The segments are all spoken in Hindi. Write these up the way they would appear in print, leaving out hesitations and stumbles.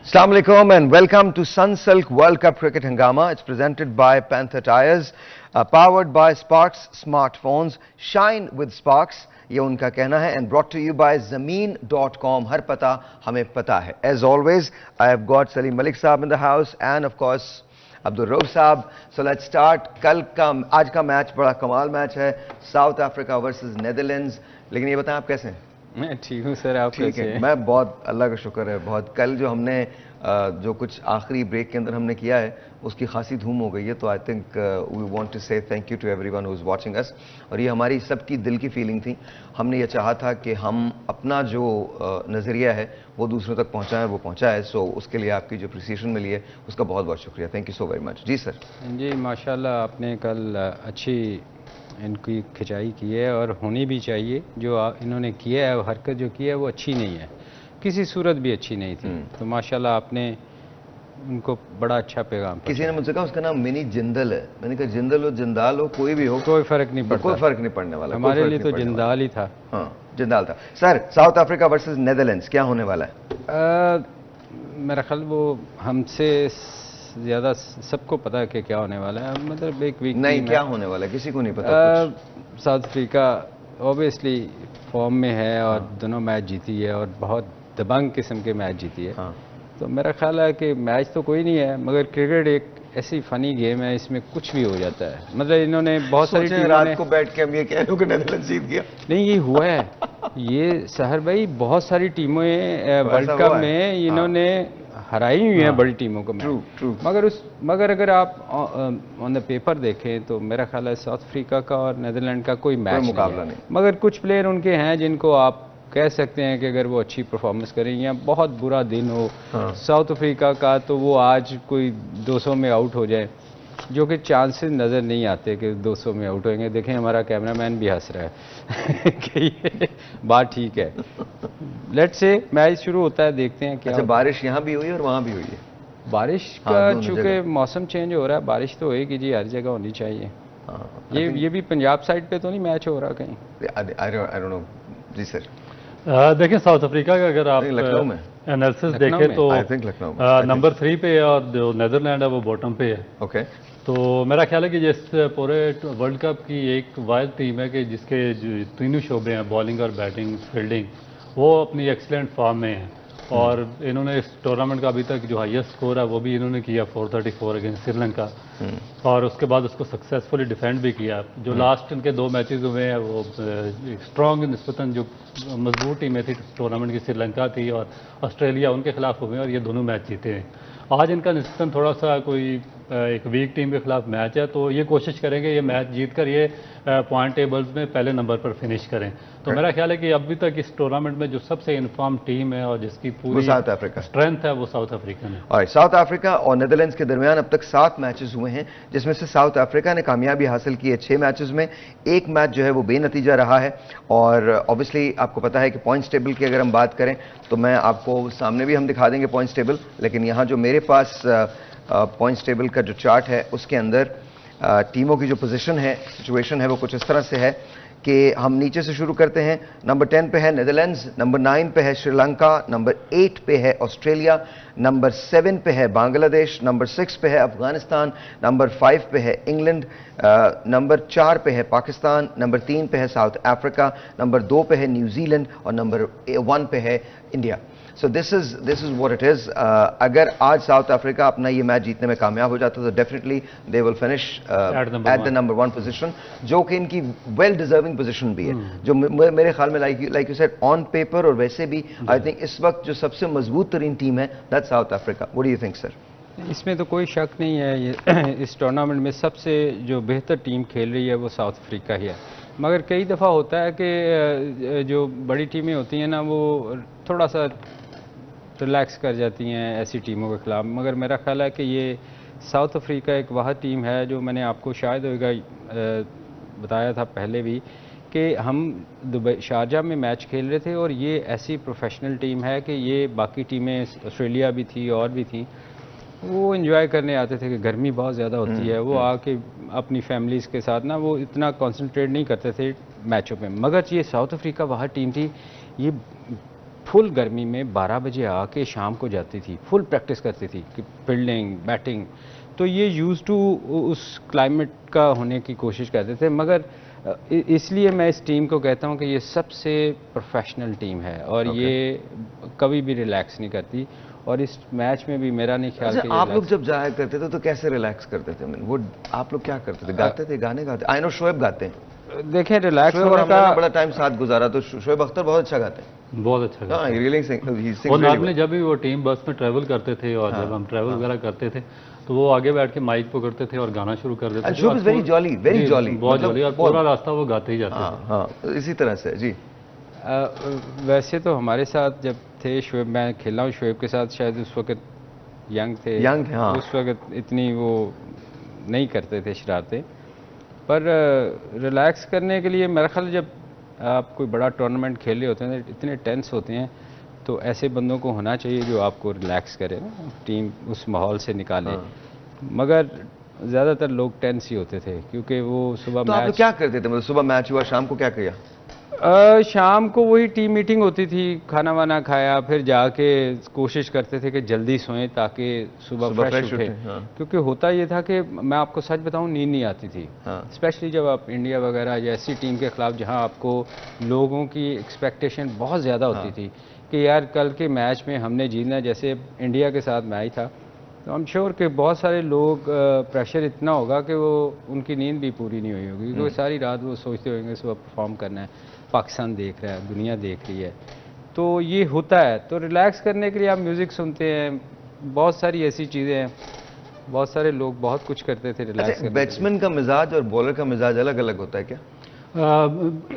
Assalamu alaikum and welcome to Sunsilk World Cup Cricket Hangama. It's presented by Panther Tyres, powered by Sparks Smartphones. Shine with Sparks, ये उनका कहना है, and brought to you by Zameen.com. हर पता हमें पता है. As always, I have got Salim Malik Saab in the house and of course Abdul Rauf Saab. So let's start. आज का मैच बड़ा कमाल मैच है. South Africa versus Netherlands. लेकिन ये बताएं आप कैसे हैं? मैं ठीक हूँ सर, आप कैसे हैं? मैं बहुत, अल्लाह का शुक्र है बहुत. कल जो हमने जो कुछ आखिरी ब्रेक के अंदर हमने किया है उसकी खासी धूम हो गई है, तो I think we want to say thank you to everyone who is watching us. और ये हमारी सबकी दिल की फीलिंग थी. हमने ये चाहा था कि हम अपना जो नज़रिया है वो दूसरों तक पहुंचाएं, वो पहुंचाए. सो उसके लिए आपकी जो अप्रिसिएशन मिली है उसका बहुत बहुत शुक्रिया. Thank you so very much. जी सर. जी माशाल्लाह, आपने कल अच्छी इनकी खिंचाई की है और होनी भी चाहिए. जो इन्होंने किया है, हरकत जो की है वो अच्छी नहीं है, किसी सूरत भी अच्छी नहीं थी. तो माशाल्लाह आपने उनको बड़ा अच्छा पैगाम. किसी ने मुझसे कहा उसका नाम मिनी जिंदल है. मैंने कहा जिंदल हो जिंदाल हो कोई भी हो, कोई फर्क नहीं पड़ता. कोई फर्क नहीं पड़ने वाला. हमारे लिए तो जिंदाल ही था. हाँ, जिंदाल था. Sir, south Africa versus Netherlands क्या होने वाला है? मेरा ख्याल वो हमसे ज़्यादा सबको पता है कि क्या होने वाला है. मतलब एक वीक नहीं, क्या होने वाला है किसी को नहीं पता. साउथ अफ्रीका ऑब्वियसली फॉर्म में है और दोनों मैच जीती है और बहुत दबंग किस्म के मैच जीती है. हाँ. तो मेरा ख्याल है कि मैच तो कोई नहीं है, मगर क्रिकेट एक ऐसी फनी गेम है, इसमें कुछ भी हो जाता है. मतलब इन्होंने बहुत सारी टीमों रात को बैठ के हम ये कह रहे हो कि नेदरलैंड्स जीत गया. नहीं, ये हुआ है. ये सहर भाई, बहुत सारी टीमें वर्ल्ड कप में इन्होंने हराई हुई हैं बड़ी टीमों को. मगर अगर आप ऑन द पेपर देखें तो मेरा ख्याल है साउथ अफ्रीका का और नेदरलैंड का कोई मैच मुकाबला नहीं. मगर कुछ प्लेयर उनके हैं जिनको आप कह सकते हैं कि अगर वो अच्छी परफॉर्मेंस करें या बहुत बुरा दिन हो. साउथ अफ्रीका का तो वो आज कोई 200 में आउट हो जाए, जो कि चांसेस नज़र नहीं आते कि 200 में आउट होंगे. देखें हमारा कैमरामैन भी हंस रहा है कि ये बात ठीक है. लेट्स से मैच शुरू होता है, देखते हैं क्या. अच्छा, बारिश यहाँ भी हुई और वहाँ भी हुई है. बारिश का चूँकि मौसम चेंज हो रहा है, बारिश तो होएगी जी, हर जगह होनी चाहिए. ये भी पंजाब साइड पे तो नहीं मैच हो रहा कहीं? I don't know. जी सर. देखिए साउथ अफ्रीका का अगर आप लखनऊ में एनालिसिस देखें तो नंबर 3 पे है और जो नेदरलैंड है वो बॉटम पे है. ओके. तो मेरा ख्याल है कि जिस पूरे वर्ल्ड कप की एक वाइल्ड टीम है कि जिसके जो तीनों शोबे हैं, बॉलिंग और बैटिंग फील्डिंग, वो अपनी एक्सीलेंट फॉर्म में है. और इन्होंने इस टूर्नामेंट का अभी तक जो हाईएस्ट स्कोर है वो भी इन्होंने किया 434 अगेंस्ट श्रीलंका. और उसके बाद उसको सक्सेसफुली डिफेंड भी किया. जो लास्ट इनके 2 मैचेस हुए हैं वो स्ट्रॉन्ग निस्बतन जो मजबूत टीमें थी टूर्नामेंट की, श्रीलंका थी और ऑस्ट्रेलिया, उनके खिलाफ हुए हैं और ये दोनों मैच जीते हैं. आज इनका निस्बतन थोड़ा सा कोई एक वीक टीम के खिलाफ मैच है, तो ये कोशिश करेंगे ये मैच जीतकर ये पॉइंट टेबल्स में पहले नंबर पर फिनिश करें. तो मेरा ख्याल है कि अभी तक इस टूर्नामेंट में जो सबसे इन्फॉर्म टीम है और जिसकी पूरी साउथ अफ्रीका स्ट्रेंथ है वो साउथ अफ्रीका है. और साउथ अफ्रीका और नेदरलैंड्स के दरमियान अब तक 7 मैचेस हुए हैं, जिसमें से साउथ अफ्रीका ने कामयाबी हासिल की है 6 मैचेस में. एक मैच जो है वो बेनतीजा रहा है. और ऑब्वियसली आपको पता है कि पॉइंट्स टेबल की अगर हम बात करें तो मैं आपको सामने भी हम दिखा देंगे पॉइंट्स टेबल, लेकिन यहाँ जो मेरे पास पॉइंट्स टेबल का जो चार्ट है उसके अंदर टीमों की जो पोजीशन है, सिचुएशन है, वो कुछ इस तरह से है कि हम नीचे से शुरू करते हैं. नंबर 10 पे है नेदरलैंड्स, नंबर 9 पे है श्रीलंका, नंबर 8 पे है ऑस्ट्रेलिया, नंबर 7 पे है बांग्लादेश, नंबर 6 पे है अफगानिस्तान, नंबर 5 पे है इंग्लैंड, नंबर 4 पे है पाकिस्तान, नंबर 3 पे है साउथ अफ्रीका, नंबर 2 पे है न्यूजीलैंड और नंबर 1 पे है India. So this is what it is. अगर आज साउथ अफ्रीका अपना ये मैच जीतने में कामयाब हो जाता तो definitely they will finish at the number 1 position, जो कि इनकी वेल डिजर्विंग पोजीशन भी है. जो मेरे ख्याल में like you said on paper और वैसे भी आई थिंक इस वक्त जो सबसे मजबूत तरीन टीम है that's south Africa. What do you think sir? इसमें तो कोई शक नहीं है. ये इस टूर्नामेंट में सबसे जो बेहतर टीम खेल रही है वो साउथ अफ्रीका ही है. मगर कई दफ़ा होता है कि जो बड़ी टीमें होती हैं ना, वो थोड़ा सा रिलैक्स कर जाती हैं ऐसी टीमों के खिलाफ. मगर मेरा ख्याल है कि ये साउथ अफ्रीका एक वह टीम है जो मैंने आपको शायद होगा बताया था पहले भी कि हम दुबई शारजा में मैच खेल रहे थे और ये ऐसी प्रोफेशनल टीम है कि ये बाकी टीमें ऑस्ट्रेलिया भी थी और भी थी, वो एंजॉय करने आते थे कि गर्मी बहुत ज़्यादा होती है. वो आके अपनी फैमिलीज़ के साथ ना वो इतना कंसंट्रेट नहीं करते थे मैचों पे. मगर ये साउथ अफ्रीका वह टीम थी, ये फुल गर्मी में 12 बजे आके शाम को जाती थी, फुल प्रैक्टिस करती थी कि फील्डिंग बैटिंग। तो ये यूज़ टू उस क्लाइमेट का होने की कोशिश करते थे। मगर इसलिए मैं इस टीम को कहता हूँ कि ये सबसे प्रोफेशनल टीम है और ये कभी भी रिलैक्स नहीं करती। और इस मैच में भी मेरा नहीं ख्याल कि आप लोग जब जाया करते थे तो कैसे रिलैक्स करते थे? वो आप लोग क्या करते थे? गाते थे, गाने गाते? आई नो शोएब गाते हैं। देखें रिलैक्स होने का बड़ा टाइम साथ गुजारा, तो शोएब अख्तर बहुत अच्छा गाते हैं। बहुत अच्छा हाँ, और नॉर्मली जब भी वो टीम बस में ट्रैवल करते थे और जब हम ट्रैवल वगैरह करते थे तो वो आगे बैठ के माइक पकड़ते थे और गाना शुरू कर देते थे। वेरी जॉली, वेरी जॉली, बहुत जॉली, और पूरा रास्ता वो गाते ही जाते थे। हाँ, इसी तरह से जी। वैसे तो हमारे साथ जब थे शोएब, मैं खेला हूँ शोएब के साथ, शायद उस वक्त यंग थे, हाँ। उस वक्त इतनी वो नहीं करते थे शरारतें। पर रिलैक्स करने के लिए मेरा ख्याल जब आप कोई बड़ा टूर्नामेंट खेल रहे होते हैं इतने टेंस होते हैं, तो ऐसे बंदों को होना चाहिए जो आपको रिलैक्स करे ना, टीम उस माहौल से निकाले। मगर ज़्यादातर लोग टेंस ही होते थे क्योंकि वो सुबह तो आप क्या करते थे? मतलब सुबह मैच हुआ, शाम को क्या किया? शाम को वही टीम मीटिंग होती थी, खाना वाना खाया, फिर जाके कोशिश करते थे कि जल्दी सोएं ताकि सुबह फ्रेश उठे। क्योंकि होता ये था कि मैं आपको सच बताऊं, नींद नहीं आती थी, स्पेशली जब आप इंडिया वगैरह या ऐसी टीम के खिलाफ जहां आपको लोगों की एक्सपेक्टेशन बहुत ज़्यादा होती थी कि यार कल के मैच में हमने जीतना। जैसे इंडिया के साथ मैच था तो आई एम श्योर कि बहुत सारे लोग प्रेशर इतना होगा कि वो उनकी नींद भी पूरी नहीं हुई होगी, क्योंकि सारी रात वो सोचते होंगे सुबह परफॉर्म करना है, पाकिस्तान देख रहा है, दुनिया देख रही है। तो ये होता है। तो रिलैक्स करने के लिए आप म्यूज़िक सुनते हैं, बहुत सारी ऐसी चीज़ें हैं, बहुत सारे लोग बहुत कुछ करते थे रिलैक्स करने। बैट्समैन का मिजाज और बॉलर का मिजाज अलग अलग होता है क्या?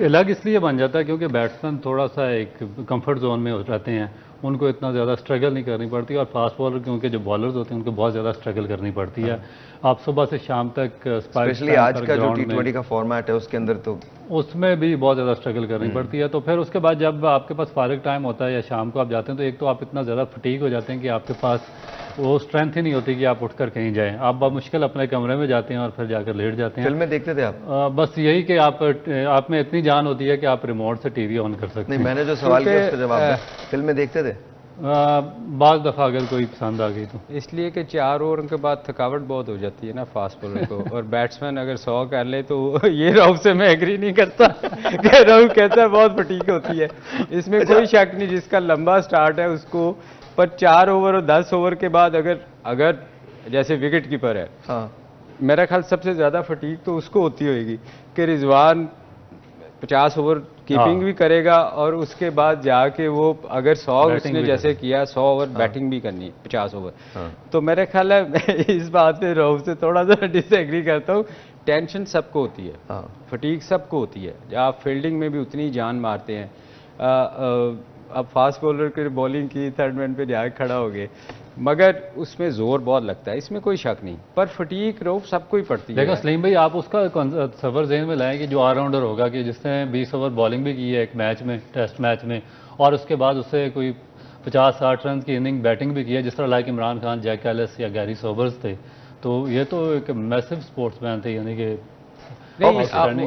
अलग इसलिए बन जाता है क्योंकि बैट्समैन थोड़ा सा एक कंफर्ट जोन में रहते हैं, उनको इतना ज़्यादा स्ट्रगल नहीं करनी पड़ती। और फास्ट बॉलर क्योंकि जो बॉलर्स होते हैं उनको बहुत ज़्यादा स्ट्रगल करनी पड़ती है। आप सुबह से शाम तक स्पेशली आज का जो T20 का फॉर्मेट है उसके अंदर तो उसमें भी बहुत ज़्यादा स्ट्रगल करनी पड़ती है। तो फिर उसके बाद जब आपके पास फारिग टाइम होता है या शाम को आप जाते हैं तो एक तो आप इतना ज़्यादा फटीग हो जाते हैं कि आपके पास वो स्ट्रेंथ ही नहीं होती कि आप उठकर कहीं जाएं। आप बहुत मुश्किल अपने कमरे में जाते हैं और फिर जाकर लेट जाते हैं। फिल्में देखते थे आप? बस यही कि आप में इतनी जान होती है कि आप रिमोट से टीवी ऑन कर सकते हैं। नहीं, मैंने जो सवाल किया उसका जवाब, फिल्में देखते थे? बाज़ दफ़ा अगर कोई पसंद आ गई तो। इसलिए कि 4 ओवर के बाद थकावट बहुत हो जाती है ना फास्ट बॉलर को, और बैट्समैन अगर 100 कर ले तो ये राउफ से मैं एग्री नहीं करता कि राउफ कहता है बहुत फटीक होती है। इसमें कोई शक नहीं, जिसका लंबा स्टार्ट है उसको। पर 4 ओवर और 10 ओवर के बाद अगर जैसे विकेट कीपर है, मेरा ख्याल सबसे ज़्यादा फटीक तो उसको होती होगी कि रिजवान 50 ओवर कीपिंग भी करेगा और उसके बाद जाके वो अगर 100 उसने जैसे किया 100 ओवर बैटिंग भी करनी है, 50 ओवर। तो मेरे ख्याल है मैं इस बात पे राहुल से थोड़ा सा डिसएग्री करता हूँ। टेंशन सबको होती है, फटीक सबको होती है, आप फील्डिंग में भी उतनी जान मारते हैं। अब फास्ट बॉलर की बॉलिंग की, थर्ड मैन पे जाके खड़ा हो गए, मगर उसमें जोर बहुत लगता है, इसमें कोई शक नहीं। पर फटीक रोफ सबको ही पड़ती है। देखो सलीम भाई, आप उसका सफर जहन में लाएं कि जो ऑलराउंडर होगा कि जिसने 20 ओवर बॉलिंग भी की है एक मैच में, टेस्ट मैच में, और उसके बाद उससे कोई 50-60 रन की इनिंग बैटिंग भी की है, जिस तरह like Imran Khan, Jacques Kallis या गैरी सोबर्स थे। तो ये तो एक मैसिव स्पोर्ट्समैन थे, यानी कि नहीं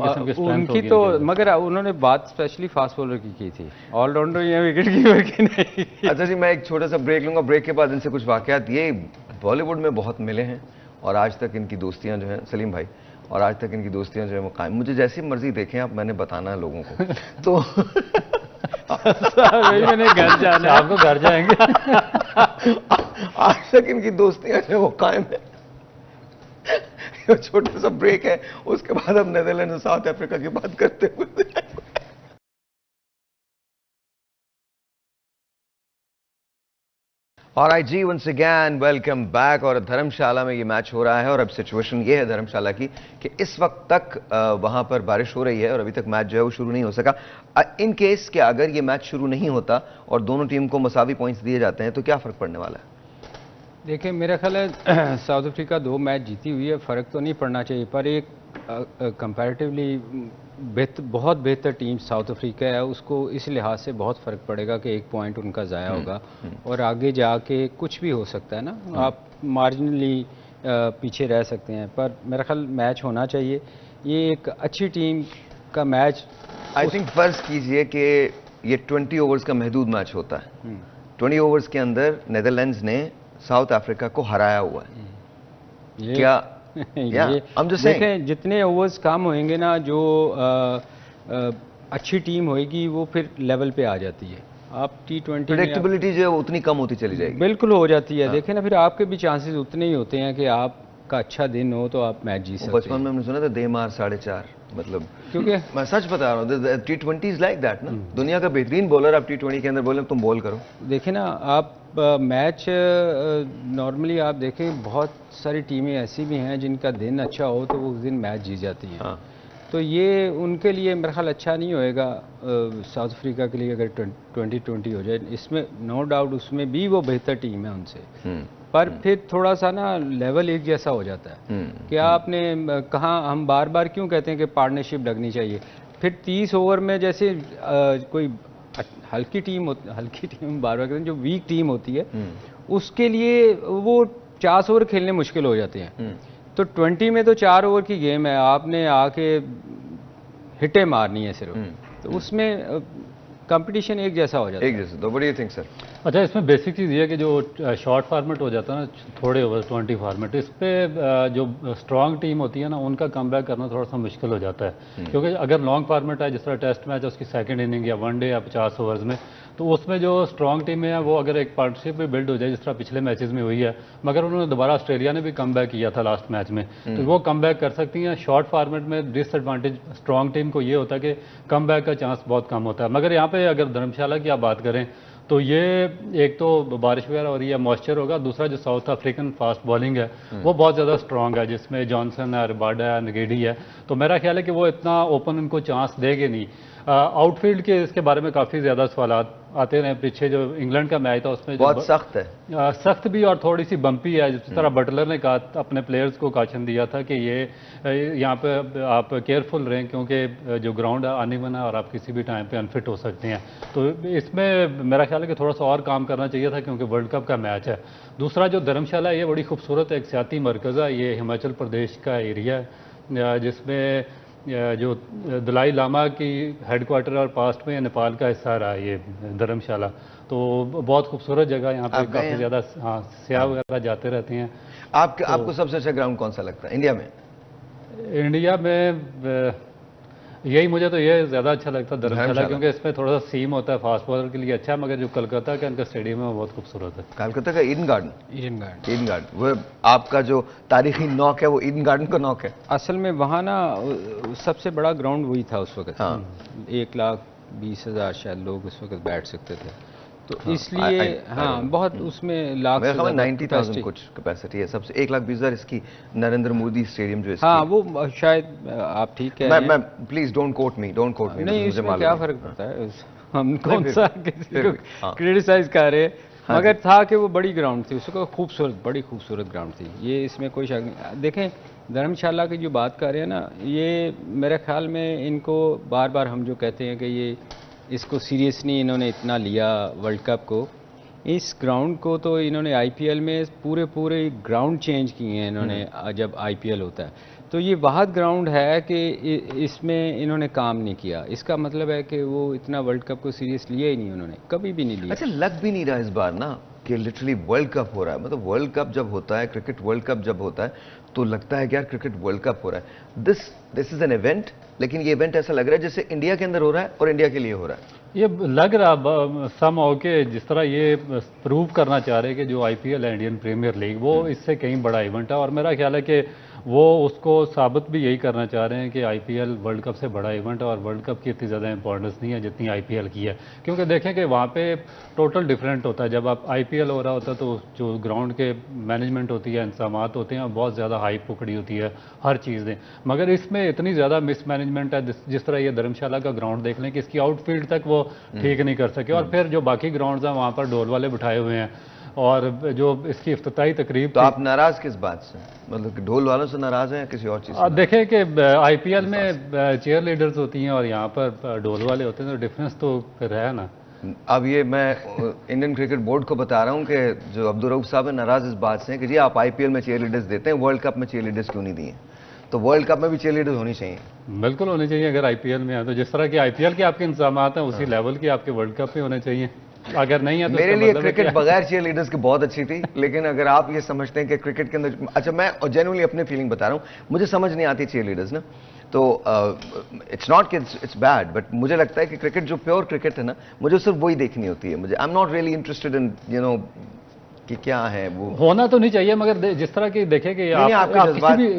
उनकी तो, मगर उन्होंने बात स्पेशली फास्ट बॉलर की थी, ऑलराउंडर या विकेट कीपर की नहीं। अच्छा जी, मैं एक छोटा सा ब्रेक लूंगा, ब्रेक के बाद इनसे कुछ वाकयात ये बॉलीवुड में बहुत मिले हैं और आज तक इनकी दोस्तियां जो हैं, सलीम भाई, और आज तक इनकी दोस्तियां जो है वो कायम। मुझे जैसी मर्जी देखें आप, मैंने बताना है लोगों को। तो मैंने घर जाना, आपको घर जाएंगे। आज तक इनकी दोस्तियां जो है वो कायम है। छोटा सा ब्रेक है, उसके बाद हम नेदरलैंड और साउथ अफ्रीका की बात करते हुए। ऑलराइट जी, वंस अगेन वेलकम बैक। और धर्मशाला में ये मैच हो रहा है और अब सिचुएशन ये है धर्मशाला की कि इस वक्त तक वहां पर बारिश हो रही है और अभी तक मैच जो है वो शुरू नहीं हो सका। इन केस कि अगर ये मैच शुरू नहीं होता और दोनों टीम को मसावी पॉइंट्स दिए जाते हैं तो क्या फर्क पड़ने वाला है? देखिए मेरा ख्याल है साउथ अफ्रीका 2 मैच जीती हुई है, फ़र्क तो नहीं पड़ना चाहिए, पर एक कंपैरेटिवली बहुत बेहतर टीम साउथ अफ्रीका है, उसको इस लिहाज से बहुत फ़र्क पड़ेगा कि 1 पॉइंट उनका ज़ाया होगा और आगे जाके कुछ भी हो सकता है ना, आप मार्जिनली पीछे रह सकते हैं। पर मेरा ख्याल मैच होना चाहिए, ये एक अच्छी टीम का मैच। आई थिंक फ़र्ज़ कीजिए कि ये 20 ओवर्स का महदूद मैच होता है। 20 ओवर्स के अंदर नेदरलैंड्स ने साउथ अफ्रीका को हराया हुआ है। क्या देखें, जितने ओवर्स कम होंगे ना, जो अच्छी टीम होएगी वो फिर लेवल पे आ जाती है। आप T20 प्रेडिक्टेबिलिटी जो है उतनी कम होती चली जाएगी। बिल्कुल हो जाती है। देखें ना, फिर आपके भी चांसेस उतने ही होते हैं कि आपका अच्छा दिन हो तो आप मैच जीत सकते हैं। बचपन में हमने सुना था दे मार 4.5, मतलब क्योंकि मैं सच बता रहा हूँ, T20 इज लाइक दैट ना। दुनिया का बेहतरीन बॉलर आप T20 के अंदर बोले तुम बॉल करो। देखें ना, आप मैच नॉर्मली आप देखें, बहुत सारी टीमें ऐसी भी हैं जिनका दिन अच्छा हो तो वो उस दिन मैच जीत जाती हैं। हाँ। तो ये उनके लिए मेरा ख्याल अच्छा नहीं होएगा साउथ अफ्रीका के लिए अगर 2020 हो जाए। इसमें नो डाउट उसमें भी वो बेहतर टीम है उनसे, पर फिर थोड़ा सा ना लेवल एक जैसा हो जाता है कि आपने कहाँ, हम बार बार क्यों कहते हैं कि पार्टनरशिप लगनी चाहिए। फिर 30 ओवर में जैसे कोई हल्की टीम बार बार कहते हैं, जो वीक टीम होती है उसके लिए वो 50 ओवर खेलने मुश्किल हो जाते हैं। तो 20 में तो 4 ओवर की गेम है, आपने आके हिटें मारनी है सिर्फ, तो उसमें कंपटीशन एक जैसा हो जाता है। एक जैसा। तो what do you think sir? अच्छा, इसमें बेसिक चीज़ ये है कि जो शॉर्ट फॉर्मेट हो जाता है ना, थोड़े ओवर 20 फॉर्मेट, इस पे जो स्ट्रांग टीम होती है ना, उनका कमबैक करना थोड़ा सा मुश्किल हो जाता है। क्योंकि अगर लॉन्ग फॉर्मेट है, जिस तरह टेस्ट मैच है उसकी सेकंड इनिंग या वनडे या 50 ओवर्स में, तो उसमें जो स्ट्रांग टीमें हैं वो अगर एक पार्टनरशिप में बिल्ड हो जाए, जिस तरह पिछले मैचेस में हुई है, मगर उन्होंने दोबारा ऑस्ट्रेलिया ने भी कमबैक किया था लास्ट मैच में, तो वो कमबैक कर सकती हैं। शॉर्ट फॉर्मेट में डिसएडवांटेज स्ट्रांग टीम को ये होता है कि कमबैक का चांस बहुत कम होता है। मगर यहाँ पे अगर धर्मशाला की आप बात करें तो ये एक तो बारिश वगैरह हो रही है, मॉइस्चर होगा, दूसरा जो साउथ अफ्रीकन फास्ट बॉलिंग है वो बहुत ज़्यादा स्ट्रांग है, जिसमें जॉनसन है, रबाडा है, नगेडी है। तो मेरा ख्याल है कि वो इतना ओपन उनको चांस देंगे नहीं। आउटफील्ड के इसके बारे में काफ़ी ज़्यादा सवाल आते रहे। पीछे जो इंग्लैंड का मैच था उसमें बहुत सख्त है, सख्त भी और थोड़ी सी बम्पी है। जिस तरह बटलर ने कहा, अपने प्लेयर्स को काशन दिया था कि ये यहाँ पे आप केयरफुल रहें, क्योंकि जो ग्राउंड है अनइवन है और आप किसी भी टाइम पे अनफिट हो सकते हैं। तो इसमें मेरा ख्याल है कि थोड़ा सा और काम करना चाहिए था, क्योंकि वर्ल्ड कप का मैच है। दूसरा जो धर्मशाला है, ये बड़ी खूबसूरत एक सियाती मरकज़ है। ये हिमाचल प्रदेश का एरिया है, जिसमें जो दलाई लामा की हेडक्वार्टर और पास्ट में नेपाल का हिस्सा रहा है ये धर्मशाला। तो बहुत खूबसूरत जगह, यहाँ पे काफ़ी ज़्यादा सियाह वगैरह जाते रहते हैं। आपको सबसे अच्छा ग्राउंड कौन सा लगता है इंडिया में? इंडिया में यही मुझे तो ये ज़्यादा अच्छा लगता है धर्मशाला, क्योंकि इसमें थोड़ा सा सीम होता है, फास्ट बॉलर के लिए अच्छा है। मगर जो कलकत्ता का इनका स्टेडियम है वो बहुत खूबसूरत है। कलकत्ता का ईडन गार्डन, वो आपका जो तारीखी नॉक है वो ईडन गार्डन का नॉक है। असल में वहाँ ना सबसे बड़ा ग्राउंड वही था उस वक्त। 1,20,000 शायद लोग उस वक्त बैठ सकते थे, तो इसलिए बहुत उसमें लाख 90,000 कुछ कैपेसिटी है सबसे। 1,20,000 इसकी नरेंद्र मोदी स्टेडियम जो इसकी, वो शायद आप ठीक कह रहे हैं। मैं प्लीज डोंट कोट मी नहीं, इसमें क्या फर्क पड़ता है, हम कौन सा किसी को क्रिटिसाइज कर रहे हैं। मगर था कि वो बड़ी ग्राउंड थी, उसको खूबसूरत, बड़ी खूबसूरत ग्राउंड थी, ये इसमें कोई शक नहीं। देखें, धर्मशाला की जो बात कर रहे हैं ना, ये मेरे ख्याल में इनको बार बार हम जो कहते हैं कि ये इसको सीरियसली इन्होंने इतना लिया वर्ल्ड कप को, इस ग्राउंड को तो इन्होंने आईपीएल में पूरे ग्राउंड चेंज किए हैं इन्होंने। जब आईपीएल होता है तो ये वाहद ग्राउंड है कि इसमें इन्होंने काम नहीं किया। इसका मतलब है कि वो इतना वर्ल्ड कप को सीरियस लिया ही नहीं, उन्होंने कभी भी नहीं लिया। अच्छा, लग भी नहीं रहा इस बार ना कि लिटरली वर्ल्ड कप हो रहा है। मतलब वर्ल्ड कप जब होता है, क्रिकेट वर्ल्ड कप जब होता है, तो लगता है कि यार क्रिकेट वर्ल्ड कप हो रहा है। दिस इज एन इवेंट, लेकिन ये इवेंट ऐसा लग रहा है जैसे इंडिया के अंदर हो रहा है और इंडिया के लिए हो रहा है। ये लग रहा सम हो के जिस तरह ये प्रूव करना चाह रहे हैं कि जो आईपीएल है, इंडियन प्रीमियर लीग, वो इससे कहीं बड़ा इवेंट है। और मेरा ख्याल है कि वो उसको साबित भी यही करना चाह रहे हैं कि आईपीएल वर्ल्ड कप से बड़ा इवेंट है और वर्ल्ड कप की इतनी ज़्यादा इंपॉर्टेंस नहीं है जितनी आईपीएल की है। क्योंकि देखें कि वहाँ पे टोटल डिफरेंट होता है। जब आप आईपीएल हो रहा होता है तो जो ग्राउंड के मैनेजमेंट होती है, इंतजामात होते हैं, बहुत ज़्यादा हाइप पकड़ी होती है हर चीज़ में। मगर इसमें इतनी ज़्यादा मिसमैनेजमेंट है। जिस तरह ये धर्मशाला का ग्राउंड देख लें कि इसकी आउटफील्ड तक वो ठीक नहीं कर सके, और फिर जो बाकी ग्राउंड्स हैं वहाँ पर ढोल वाले बिठाए हुए हैं, और जो इसकी इफ्तिताई तकरीब। तो आप नाराज किस बात से? मतलब कि ढोल वालों से नाराज हैं या किसी और चीज़ से? देखें कि आईपीएल में चेयर लीडर्स होती हैं और यहाँ पर ढोल वाले होते हैं, तो डिफरेंस तो फिर है ना। अब ये मैं इंडियन क्रिकेट बोर्ड को बता रहा हूँ कि जो अब्दुल रऊफ साहब है नाराज इस बात से कि जी आप आईपीएल में चेयर लीडर्स देते हैं, वर्ल्ड कप में चेयर लीडर्स क्यों नहीं दिए? तो वर्ल्ड कप में भी चीयर लीडर्स होनी चाहिए। बिल्कुल होनी चाहिए अगर आईपीएल में है तो। जिस तरह के आईपीएल के आपके इंतजाम हैं उसी लेवल के आपके वर्ल्ड कप में होने चाहिए। अगर नहीं है तो मेरे लिए क्रिकेट बगैर चीयर लीडर्स की बहुत अच्छी थी, लेकिन अगर आप ये समझते हैं कि क्रिकेट के अंदर, अच्छा मैं जेन्युइनली अपनी फीलिंग बता रहा हूँ, मुझे समझ नहीं आती चीयर लीडर्स ना, तो इट्स नॉट कि इट्स बैड, बट मुझे लगता है कि क्रिकेट जो प्योर क्रिकेट है ना, मुझे सिर्फ वही देखनी होती है। मुझे I am not really interested in कि क्या है वो। होना तो नहीं चाहिए, मगर जिस तरह की देखें कि आप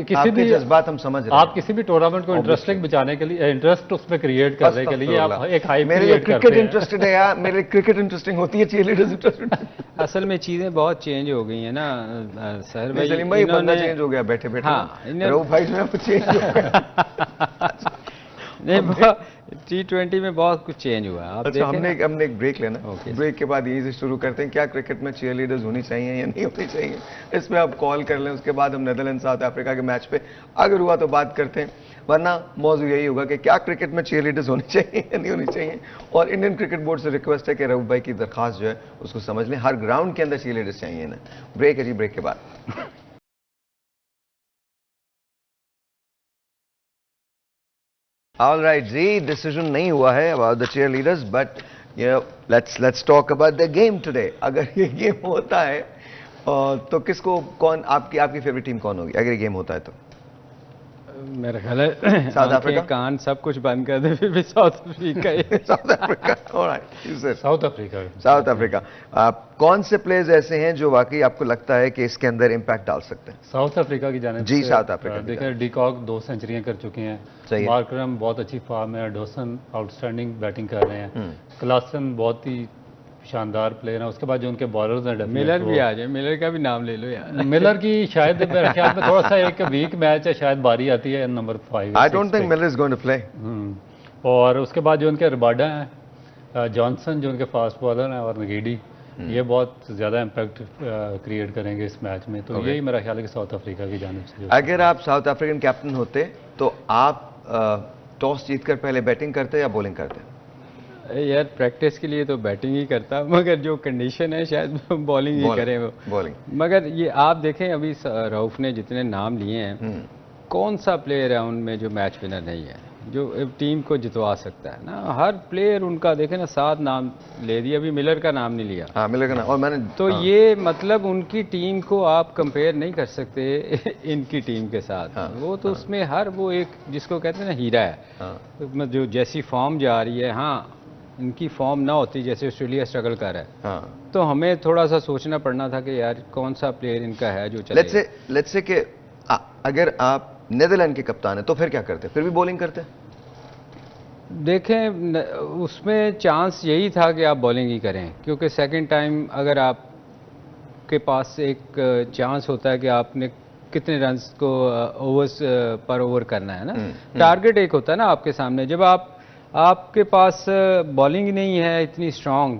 किसी भी जज्बात हम समझ रहे हैं। आप किसी भी टूर्नामेंट को इंटरेस्टिंग बचाने के लिए, इंटरेस्ट उसमें क्रिएट करने के लिए आप एक हाइप मेरे लिए क्रिकेट इंटरेस्टेड है यार, मेरे लिए क्रिकेट इंटरेस्टिंग होती है, चीयर लीडर्स इंटरेस्टेड। असल में चीजें बहुत चेंज हो गई हैं ना सर भाई, सलीम भाई बंदा चेंज हो गया बैठे बैठे। हाँ, रऊफ भाई जो है वो चेंज हो गया। नहीं, T20 में बहुत कुछ चेंज हुआ है। आप अच्छा, हमने एक ब्रेक लेना, ब्रेक के बाद यहीं से शुरू करते हैं। क्या क्रिकेट में चीयर लीडर्स होनी चाहिए या नहीं होनी चाहिए, इस पे आप कॉल कर लें। उसके बाद हम नेदरलैंड साउथ अफ्रीका के मैच पे अगर हुआ तो बात करते हैं, वरना मौजूद यही होगा कि क्या क्रिकेट में चीयर लीडर्स होनी चाहिए या नहीं होनी चाहिए। और इंडियन क्रिकेट बोर्ड से रिक्वेस्ट है कि रऊफ भाई की दरखास्त जो है उसको समझ लें, हर ग्राउंड के अंदर चीयर लीडर्स चाहिए ना। ब्रेक है जी, ब्रेक के बाद। All right, जी, डिसीजन नहीं हुआ है about the cheerleaders, but you know, let's talk about the game today. अगर ये गेम होता है तो किसको, कौन आपकी फेवरेट टीम कौन होगी अगर ये गेम होता है तो? मेरा ख्याल है साउथ अफ्रीका, कान सब कुछ बंद कर दे फिर भी south Africa. South Africa, alright, south Africa. South Africa. कौन से प्लेयर्स ऐसे हैं जो वाकई आपको लगता है कि इसके अंदर इंपैक्ट डाल सकते हैं? साउथ अफ्रीका की जानिब जी, साउथ अफ्रीका। देखिए, डिकॉक 2 सेंचुरियां कर चुके हैं, मार्करम बहुत अच्छी फॉर्म है, डॉसन आउटस्टैंडिंग बैटिंग कर रहे हैं, क्लासन बहुत ही शानदार प्लेयर है। उसके बाद जो उनके बॉलर्स हैं, मिलर भी आ जाए, मिलर का भी नाम ले लो यार। मिलर की शायद मेरे ख्याल में थोड़ा सा एक वीक मैच है, शायद बारी आती है number 5। I don't think Miller is going to play. और उसके बाद जो उनके रबाडा हैं, जॉनसन जो उनके फास्ट बॉलर हैं, और नगीडी, ये बहुत ज़्यादा इम्पैक्ट क्रिएट करेंगे इस मैच में। तो यही मेरा ख्याल है कि साउथ अफ्रीका की जानिब से। अगर आप साउथ अफ्रीकन कैप्टन होते तो आप टॉस जीतकर पहले बैटिंग करते या बॉलिंग करते? यार प्रैक्टिस के लिए तो बैटिंग ही करता, मगर जो कंडीशन है शायद बॉलिंग ही करें वो। बॉलिंग। मगर ये आप देखें अभी रऊफ ने जितने नाम लिए हैं, कौन सा प्लेयर है उनमें जो मैच विनर नहीं है, जो टीम को जितवा सकता है ना? हर प्लेयर उनका देखें ना, 7 नाम ले दिया, अभी मिलर का नाम नहीं लिया। हाँ, मिलर का नाम। और मैंने तो ये मतलब उनकी टीम को आप कंपेयर नहीं कर सकते इनकी टीम के साथ। वो तो उसमें हर वो एक जिसको कहते हैं ना हीरा है, जो जैसी फॉर्म जा रही है। हाँ, इनकी फॉर्म ना होती जैसे ऑस्ट्रेलिया स्ट्रगल कर रहा है, तो हमें थोड़ा सा सोचना पड़ना था कि यार कौन सा प्लेयर इनका है जो चले। लेट्स से कि अगर आप नीदरलैंड के कप्तान है तो फिर क्या करते? फिर भी बॉलिंग करते? देखें, उसमें चांस यही था कि आप बॉलिंग ही करें, क्योंकि सेकंड टाइम अगर आपके पास एक चांस होता है कि आपने कितने रन्स को ओवर्स पर ओवर करना है ना, टारगेट एक होता है ना आपके सामने। जब आपके पास बॉलिंग नहीं है इतनी स्ट्रांग,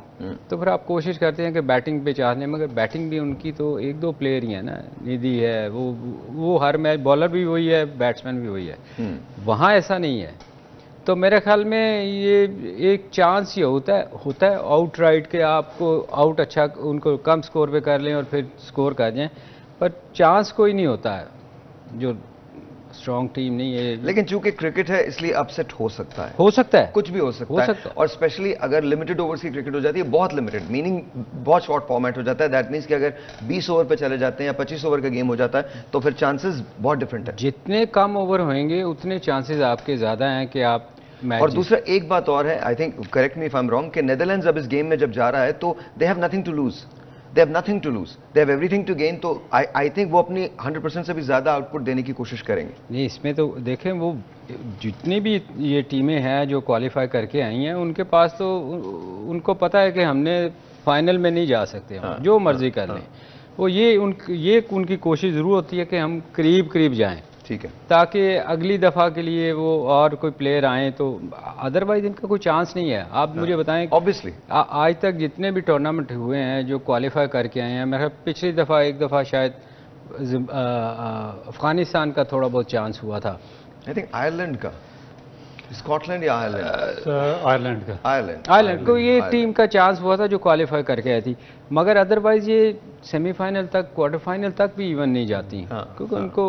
तो फिर आप कोशिश करते हैं कि बैटिंग पे चाहते हैं, मगर बैटिंग भी उनकी तो 1-2 प्लेयर ही है ना। निधि है, वो हर मैच बॉलर भी वही है, बैट्समैन भी वही है। वहाँ ऐसा नहीं है। तो मेरे ख्याल में ये एक चांस ये होता है आउट राइट के, आपको आउट अच्छा उनको कम स्कोर पे कर लें और फिर स्कोर कर जाएं, पर चांस कोई नहीं होता है जो स्ट्रॉन्ग टीम नहीं है। लेकिन चूंकि क्रिकेट है इसलिए अपसेट हो सकता है, कुछ भी हो सकता है। और स्पेशली अगर लिमिटेड ओवर्स की क्रिकेट हो जाती है, बहुत लिमिटेड मीनिंग बहुत शॉर्ट फॉर्मेट हो जाता है, दैट मीन्स कि अगर 20 ओवर पे चले जाते हैं या 25 ओवर का गेम हो जाता है तो फिर चांसेस बहुत डिफरेंट है। जितने कम ओवर होंगे उतने चांसेस आपके ज्यादा हैं कि आप मैच। और दूसरा एक बात और है, I think correct me if I am wrong, कि नेदरलैंड्स अब इस गेम में जब जा रहा है तो they have nothing to lose, they have nothing to lose, they have everything to gain. तो आई थिंक वो अपनी 100% से भी ज्यादा आउटपुट देने की कोशिश करेंगे। नहीं, इसमें तो देखें, वो जितनी भी ये टीमें हैं जो क्वालिफाई करके आई हैं, उनके पास तो उनको पता है कि हमने फाइनल में नहीं जा सकते, जो मर्जी कर लें। वो ये उनकी कोशिश जरूर होती है कि हम करीब जाएं, ठीक है, ताकि अगली दफ़ा के लिए वो और कोई प्लेयर आए, तो अदरवाइज इनका कोई चांस नहीं है। आप मुझे बताएं, ऑब्वियसली आज तक जितने भी टूर्नामेंट हुए हैं जो क्वालिफाई करके आए हैं, मेरा पिछली दफ़ा एक दफ़ा शायद अफगानिस्तान का थोड़ा बहुत चांस हुआ था, आई थिंक आयरलैंड का, स्कॉटलैंड या आयरलैंड को ये टीम का चांस हुआ था जो क्वालिफाई करके आई थी, मगर अदरवाइज ये सेमीफाइनल तक, क्वार्टर फाइनल तक भी इवन नहीं जाती, क्योंकि उनको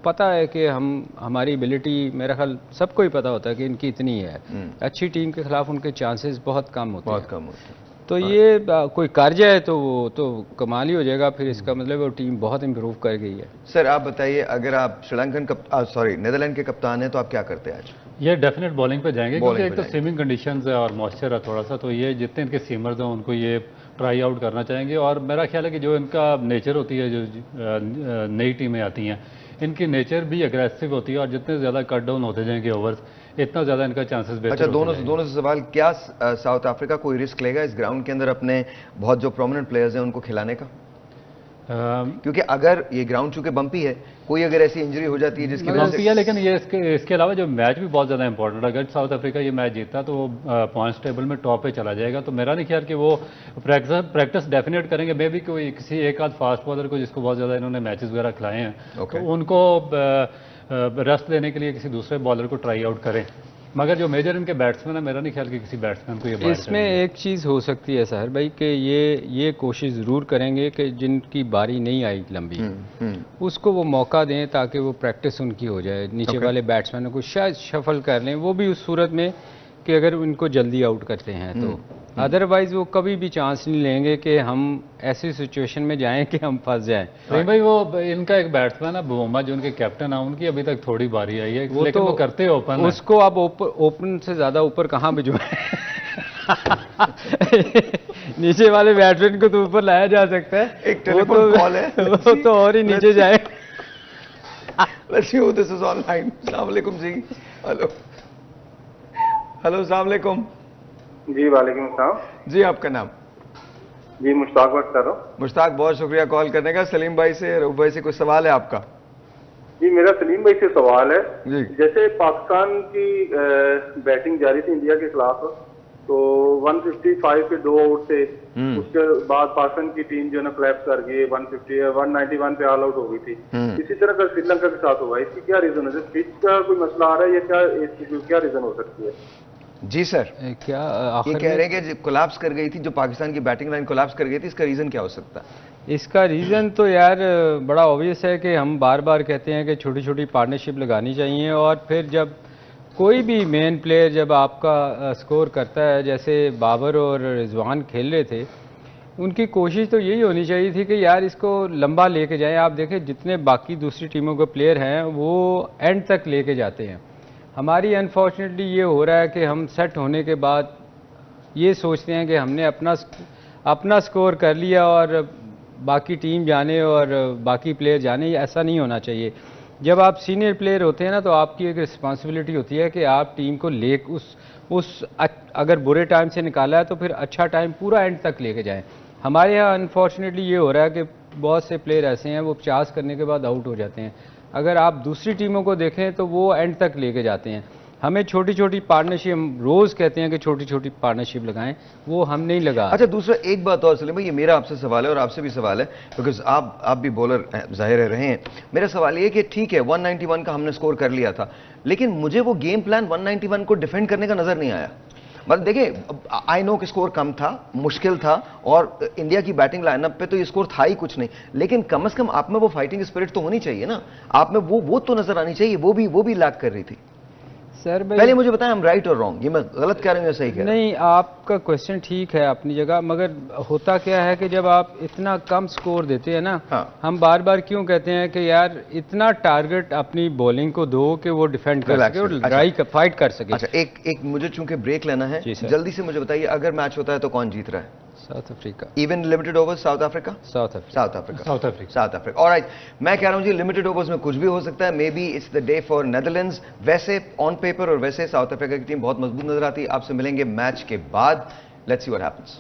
पता है कि हमारी एबिलिटी, मेरा ख्याल सबको ही पता होता है कि इनकी इतनी है, अच्छी टीम के खिलाफ उनके चांसेस बहुत कम होते हैं, बहुत कम होते हैं। तो ये कोई कर जाए तो वो तो कमाल ही हो जाएगा, फिर इसका मतलब वो टीम बहुत इंप्रूव कर गई है। सर आप बताइए, अगर आप नीदरलैंड के कप्तान हैं तो आप क्या करते हैं आज? ये डेफिनेट बॉलिंग पे जाएंगे, क्योंकि एक तो स्विमिंग कंडीशंस है और मॉइस्चर है थोड़ा सा, तो ये जितने इनके सीमर्स हैं उनको ये ट्राई आउट करना चाहेंगे। और मेरा ख्याल है कि जो इनका नेचर होती है, जो नई टीमें आती हैं, इनकी नेचर भी अग्रेसिव होती है, और जितने ज़्यादा कट डाउन होते जाएंगे ओवर्स, इतना ज़्यादा इनका चांसेस बेहतर। अच्छा, दोनों से सवाल, क्या साउथ अफ्रीका कोई रिस्क लेगा इस ग्राउंड के अंदर अपने बहुत जो प्रोमिनेंट प्लेयर्स हैं उनको खिलाने का? क्योंकि अगर ये ग्राउंड चूंकि बम्पी है, कोई अगर ऐसी इंजरी हो जाती है जिसकी वजह से, लेकिन ये इसके अलावा जो मैच भी बहुत ज़्यादा इंपॉर्टेंट है। अगर साउथ अफ्रीका ये मैच जीतता तो वो पॉइंट्स टेबल में टॉप पे चला जाएगा। तो मेरा नहीं ख्याल कि वो प्रैक्टिस डेफिनेट करेंगे। मे भी कोई किसी एक आध फास्ट बॉलर को जिसको बहुत ज़्यादा इन्होंने मैचेस वगैरह खिलाए हैं, तो उनको रेस्ट देने के लिए किसी दूसरे बॉलर को ट्राई आउट करें। मगर जो मेजर इनके बैट्समैन है, मेरा नहीं ख्याल कि किसी बैट्समैन को ये इसमें एक चीज़ हो सकती है सहर भाई कि ये कोशिश ज़रूर करेंगे कि जिनकी बारी नहीं आई लंबी, उसको वो मौका दें ताकि वो प्रैक्टिस उनकी हो जाए, नीचे वाले बैट्समैनों को शायद शफल कर लें, वो भी उस सूरत में कि अगर उनको जल्दी आउट करते हैं तो। अदरवाइज वो कभी भी चांस नहीं लेंगे कि हम ऐसी सिचुएशन में जाएं कि हम फंस जाएं। नहीं भाई, वो इनका एक बैट्समैन है बुम्मा, जो उनके कैप्टन है, उनकी अभी तक थोड़ी बारी आई है, लेकिन वो करते ओपन, उसको आप ओपन से ज्यादा ऊपर कहाँ भिजवाएं? नीचे वाले बैट्समैन को तो ऊपर लाया जा सकता है, एक टेलीफोन कॉल है, वो तो और ही नीचे जाए। Let's see who this is online. अस्सलाम वालेकुम जी। हेलो अस्सलाम वालेकुम जी। वालेकुम अस्सलाम जी, आपका नाम? जी, मुश्ताक बात कर रहा हूँ। मुश्ताक, बहुत शुक्रिया कॉल करने का। सलीम भाई से, रऊफ भाई से कोई सवाल है आपका? जी, मेरा सलीम भाई से सवाल है जी। जैसे पाकिस्तान की बैटिंग जारी थी इंडिया के खिलाफ, तो 155 पे 2 आउट थे, उसके बाद पाकिस्तान की टीम जो है ना फ्लैप कर गई, 191 पे ऑल आउट हो गई थी। इसी तरह का श्रीलंका के साथ हुआ, इसकी क्या रीजन है? पिच का कोई मसला आ रहा है या क्या रीजन हो सकती है? जी सर, क्या ये कह रहे हैं कि कोलैप्स कर गई थी, जो पाकिस्तान की बैटिंग लाइन कोलैप्स कर गई थी, इसका रीजन क्या हो सकता है? इसका रीज़न तो यार बड़ा ऑब्वियस है कि हम बार बार कहते हैं कि छोटी छोटी पार्टनरशिप लगानी चाहिए, और फिर जब कोई भी मेन प्लेयर जब आपका स्कोर करता है, जैसे बाबर और रिजवान खेल रहे थे, उनकी कोशिश तो यही होनी चाहिए थी कि यार इसको लंबा लेके जाएं। आप देखें जितने बाकी दूसरी टीमों के प्लेयर हैं वो एंड तक लेके जाते हैं। हमारी अनफॉर्चुनेटली ये हो रहा है कि हम सेट होने के बाद ये सोचते हैं कि हमने अपना स्कोर कर लिया और बाकी टीम जाने और बाकी प्लेयर जाने, ऐसा नहीं होना चाहिए। जब आप सीनियर प्लेयर होते हैं ना, तो आपकी एक रिस्पॉन्सिबिलिटी होती है कि आप टीम को अगर बुरे टाइम से निकाला है तो फिर अच्छा टाइम पूरा एंड तक लेके जाएं। हमारे यहाँ अनफॉर्चुनेटली ये हो रहा है कि बहुत से प्लेयर ऐसे हैं वो 50 करने के बाद आउट हो जाते हैं। अगर आप दूसरी टीमों को देखें तो वो एंड तक लेके जाते हैं। हमें छोटी छोटी पार्टनरशिप, हम रोज़ कहते हैं कि छोटी छोटी पार्टनरशिप लगाएं, वो हम नहीं लगा। अच्छा, दूसरा एक बात और सलीम भाई, ये मेरा आपसे सवाल है और आपसे भी सवाल है, बिकॉज आप भी बॉलर जाहिर रहे हैं। मेरा सवाल ये कि ठीक है 191 का हमने स्कोर कर लिया था, लेकिन मुझे वो गेम प्लान 191 को डिफेंड करने का नजर नहीं आया। मतलब देखिए, आई नो कि स्कोर कम था, मुश्किल था, और इंडिया की बैटिंग लाइनअप पे तो ये स्कोर था ही कुछ नहीं, लेकिन कम से कम आप में वो फाइटिंग स्पिरिट तो होनी चाहिए ना, आप में वो तो नजर आनी चाहिए। वो भी लैक कर रही थी। सर पहले मुझे बताएं, हम राइट और रॉन्ग, ये मैं गलत कह रहा हूं या सही कह रहा हूं? नहीं, आपका क्वेश्चन ठीक है अपनी जगह, मगर होता क्या है कि जब आप इतना कम स्कोर देते हैं ना, हम बार बार क्यों कहते हैं कि यार इतना टारगेट अपनी बॉलिंग को दो कि वो डिफेंड कर सके और लड़ाई फाइट कर सके। अच्छा, एक मुझे चूंकि ब्रेक लेना है, जल्दी से मुझे बताइए, अगर मैच होता है तो कौन जीत रहा है? South Africa. Even limited overs? South Africa. Alright, मैं कह रहा हूं जी लिमिटेड ओवर्स में कुछ भी हो सकता है। May be it's the day for Netherlands. वैसे ऑन पेपर और वैसे साउथ अफ्रीका की टीम बहुत मजबूत नजर आती है। आपसे मिलेंगे मैच के बाद। Let's see what happens.